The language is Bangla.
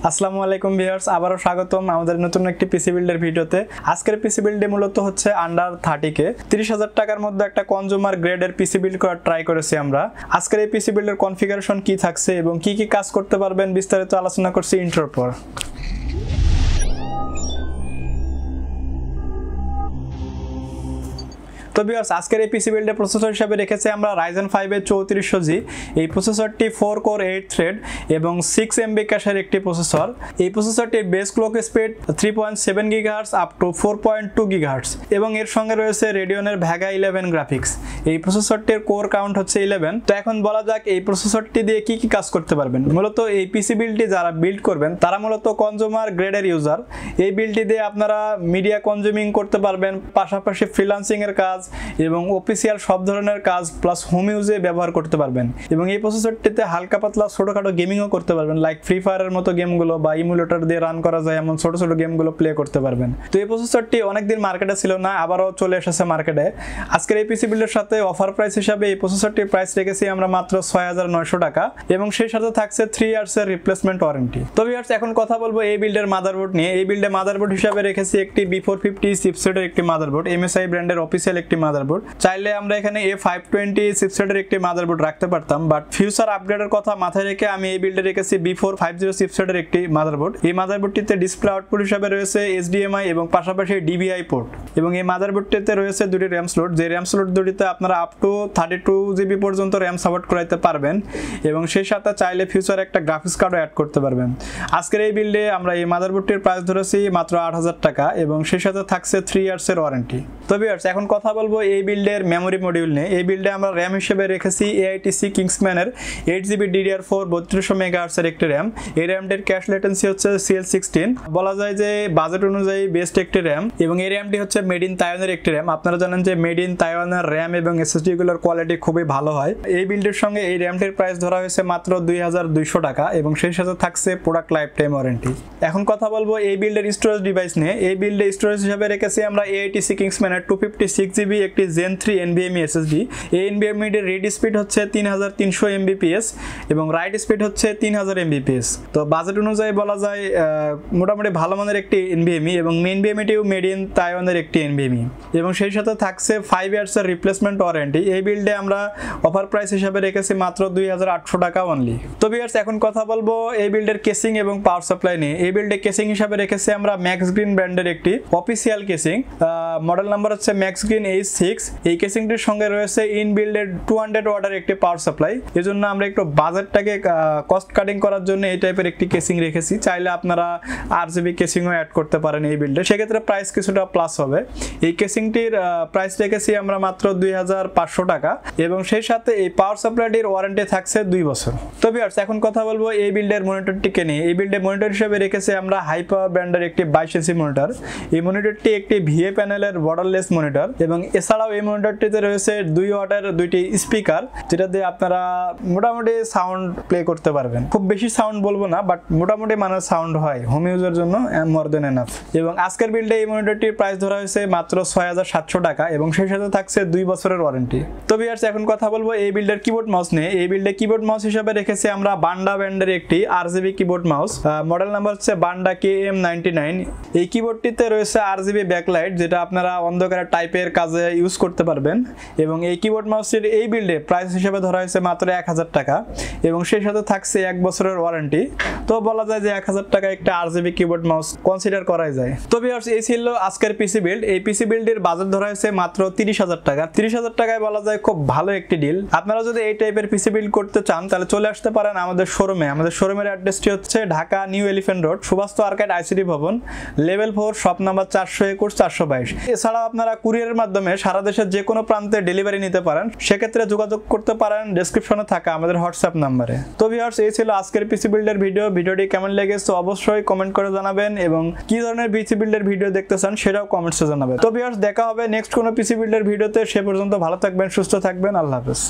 আসসালামু আলাইকুম ভিউয়ার্স, আবারও স্বাগতম আমাদের নতুন একটি পিসি বিল্ডের ভিডিওতে। আজকের পিসি বিল্ডে মূলত হচ্ছে আন্ডার 30K 30,000 টাকার মধ্যে একটা কনজিউমার গ্রেডের পিসি বিল্ড করার ট্রাই করেছি আমরা। আজকের এই পিসি বিল্ডের কনফিগারেশন কি থাকছে এবং কি কি কাজ করতে পারবেন বিস্তারিত আলোচনা করছি ইন্ট্রোর পর। তো ভিউয়ার্স, আজকের এই পিসি বিল্ডে প্রসেসর হিসেবে রেখেছি আমরা Ryzen 5 এর 3400G। এই প্রসেসরটি 4 কোর 8 থ্রেড এবং 6 MB ক্যাশের একটি প্রসেসর। এই প্রসেসরটির base clock speed 3.7 GHz up to 4.2 GHz এবং এর সঙ্গে রয়েছে রেডিয়নের ভেগা 11 গ্রাফিক্স। এই প্রসেসরটির কোর কাউন্ট হচ্ছে 11। তো এখন বলা যাক এই প্রসেসরটি দিয়ে কি কি কাজ করতে পারবেন। মূলত এই পিসি বিল্ডটি যারা বিল্ড করবেন তারা মূলত কনজিউমার গ্রেডের ইউজার। এই বিল্ডটি দিয়ে আপনারা মিডিয়া কনজিউমিং করতে পারবেন, পাশাপাশি ফ্রিল্যান্সিং এর কাজ এবং অফিসিয়াল সব ধরনের কাজ প্লাস হোম ইউজে ব্যবহার করতে পারবেন। এবং এই প্রসেসরটিতে হালকা পাতলা ছোটখাটো গেমিংও করতে পারবেন, লাইক ফ্রি ফায়ারের মতো গেমগুলো বা ইমুলেটর দিয়ে রান করা যায় এমন ছোট ছোট গেমগুলো প্লে করতে পারবেন। তো এই প্রসেসরটি অনেকদিন মার্কেটে ছিল না, আবারও চলে এসেছে মার্কেটে। আজকের এই পিসি বিল্ডের সাথে অফার প্রাইস হিসাবে এই প্রসেসরটির প্রাইস রেখেছি আমরা মাত্র 6,900 টাকা এবং সেই সাথে থাকছে 3 ইয়ার্সের রিপ্লেসমেন্ট ওয়ারেন্টি। তো ভিউয়ার্স, এখন কথা বলবো এই বিল্ডের মাদারবোর্ড নিয়ে। এই বিল্ডে মাদারবোর্ড হিসাবে রেখেছি একটি B450 চিপসেটের একটি মাদারবোর্ড, MSI ব্র্যান্ডের অফিসিয়াল একটি মাদারবোর্ড। চাইলে আমরা এখানে A520 চিপসেটের একটি মাদারবোর্ড রাখতে পারতাম, বাট ফিউচার আপগ্রেডের কথা মাথায় রেখে আমি এই বিল্ডে রেখেছি B450 চিপসেটের একটি মাদারবোর্ড। এই মাদারবোর্ডটিতে ডিসপ্লে আউটপুট হিসাবে রয়েছে HDMI এবং পাশাপাশি DVI পোর্ট এবং এই মাদারবোর্ডটিতে রয়েছে দুটি র্যাম স্লট, যে র্যাম স্লট দুটিতে আপনারা আপ টু 32 GB পর্যন্ত র্যাম সাপোর্ট করাইতে পারবেন এবং সেই সাথে চাইলে ফিউচারে একটা গ্রাফিক্স কার্ডও অ্যাড করতে পারবেন। আজকের এই বিল্ডে আমরা এই মাদারবোর্ডটির প্রাইস ধরেছি মাত্র 8,000 টাকা এবং সেই সাথে থাকছে 3 ইয়ার্সের ওয়ারেন্টি। তো ভিউয়ার্স, এখন কথা বলবো এই বিল্ডের মেমোরি মডিউল নিয়ে। এই বিল্ডে আমরা র্যাম হিসেবে রেখেছি AITC কিংসম্যানের 8GB DDR4 3200 MHz এর একটি র্যাম। এই র্যামটির ক্যাশ লেটেন্সি হচ্ছে CL16। বলা যায় যে বাজেট অনুযায়ী বেস্ট একটি র্যাম এবং এই র্যামটি হচ্ছে মেড ইন তাইওয়ানের একটি র্যাম। আপনারা জানেন যে মেড ইন তাইওয়ানের র্যাম এবং SSD গুলোর কোয়ালিটি খুবই ভালো হয়। এই বিল্ডের সঙ্গে এই র্যামটির প্রাইস ধরা হয়েছে মাত্র 2,200 টাকা এবং সেই সাথে থাকছে প্রোডাক্ট লাইফ টাইম ওয়ারেন্টি। এখন কথা বলবো এই বিল্ডের স্টোরেজ ডিভাইস নিয়ে। এই বিল্ডে স্টোরেজ হিসেবে রেখেছি আমরা AITC কিংসম্যানের 256GB একটি Zen 3 NVMe SSD। এই NVMe এর রিড স্পিড হচ্ছে 3300 Mbps এবং রাইট স্পিড হচ্ছে 3000 Mbps। তো বাজেট অনুযায়ী বলা যায় মোটামুটি ভালো মানের একটি NVMe এবং NVMe-টিও মেড ইন তাইওয়ানের একটি NVMe এবং সেই সাথে থাকছে 5 ইয়ার্সের রিপ্লেসমেন্ট ওয়ারেন্টি। এই বিল্ডে আমরা অফার প্রাইস হিসাবে রেখেছি মাত্র 2,800 টাকা অনলি। তো ভিউয়ার্স, এখন কথা বলবো এই বিল্ডের কেসিং এবং পাওয়ার সাপ্লাই নিয়ে। এই বিল্ডে কেসিং হিসাবে রেখেছি আমরা ম্যাক্স গ্রিন ব্র্যান্ডের একটি অফিসিয়াল কেসিং, মডেল নাম্বার হচ্ছে ম্যাক্স গ্রিন H6। এই কেসিংটির সঙ্গে রয়েছে ইনবিল্ডের 200 ওয়াটের একটি পাওয়ার সাপ্লাই। এজন্য আমরা একটু বাজেটটাকে কস্ট কাটিং করার জন্য এই টাইপের একটি কেসিং রেখেছি। চাইলে আপনারা RGB কেসিংও অ্যাড করতে পারেন এই বিল্ডে, সেক্ষেত্রে প্রাইস কিছুটা প্লাস হবে। এই কেসিংটির প্রাইস রেখেছি আমরা মাত্র 2,500 টাকা এবং সেই সাথে এই পাওয়ার সাপ্লাইটির ওয়ারেন্টি থাকছে 2 বছর। তো ভিউয়ার্স, এখন কথা বলবো এই বিল্ডের মনিটরটিকে নিয়ে। এই বিল্ডে মনিটর হিসেবে রেখেছি আমরা হাইপাওয়ার ব্র্যান্ডের একটি 22 ইঞ্চি মনিটর। এই মনিটরটি একটি VA প্যানেলের বর্ডারলেস মনিটর এবং এছাড়াও এই মনিটরটিতে রয়েছে 2 ওয়াটের দুইটি স্পিকার, যেটা দিয়ে আপনারা মোটামুটি সাউন্ড প্লে করতে পারবেন। খুব বেশি সাউন্ড বলবো না, বাট মোটামুটি মানের সাউন্ড হয়, হোম ইউজের জন্য মোর দেন এনাফ। এবং আজকের বিল্ডে এই মনিটরটির প্রাইস ধরা হয়েছে মাত্র 6,700 টাকা এবং সেই সাথে থাকছে 2 বছরের ওয়ারেন্টি। তো ভিউয়ার্স, এখন কথা বলবো এই বিল্ডের কিবোর্ড মাউস নিয়ে। এই বিল্ডে কিবোর্ড মাউস হিসেবে রেখেছি আমরা বান্ডা ব্র্যান্ডের একটি RGB keyboard mouse, model number হচ্ছে বান্ডা KM99। এই কিবোর্ডটিতে রয়েছে RGB ব্যাকলাইট, যেটা আপনারা অন্ধকারে টাইপের কাজে ইউজ করতে পারবেন এবং এই কিবোর্ড মাউসের এই বিল্ডে প্রাইস হিসেবে ধরা হয়েছে মাত্র 1,000 টাকা এবং সেই সাথে থাকছে 1 বছরের ওয়ারেন্টি। তো বলা যায় যে 1,000 টাকা একটা RGB কিবোর্ড মাউস কনসিডার করাই যায়। তো ভিউয়ার্স, এই ছিল আজকের পিসি বিল্ড। এই পিসি বিল্ডের বাজেট ধরা হয়েছে মাত্র 30,000 টাকা। 30,000 টাকায় বলা যায় খুব ভালো একটি ডিল। আপনারা যদি এই টাইপের পিসি বিল্ড করতে চান তাহলে চলে আসতে পারেন আমাদের শোরুমে। আমাদের শোরুমের অ্যাড্রেসটি হচ্ছে Dhaka new elephant road, Subastu arcade ICT ভবন, লেভেল 4, শপ নাম্বার 421 422। এছাড়াও আপনারা কুরিয়ারের মাধ্যমে সারা দেশের যে কোনো প্রান্তে ডেলিভারি নিতে পারেন, সেক্ষেত্রে যোগাযোগ করতে পারেন ডেসক্রিপশনে থাকা আমাদের হোয়াটসঅ্যাপ নাম্বারে। তো ভিউয়ার্স, এই ছিল আজকের পিসি বিল্ডের ভিডিও। ভিডিওটি কেমন লেগেছে অবশ্যই কমেন্ট করে জানাবেন এবং কি ধরনের পিসি বিল্ডের ভিডিও দেখতে চান সেটাও কমেন্টসে জানাবেন। তো ভিউয়ার্স, দেখা হবে নেক্সট কোনো পিসি বিল্ডের ভিডিওতে। সে পর্যন্ত ভালো থাকবেন, সুস্থ থাকবেন। আল্লাহ হাফেজ।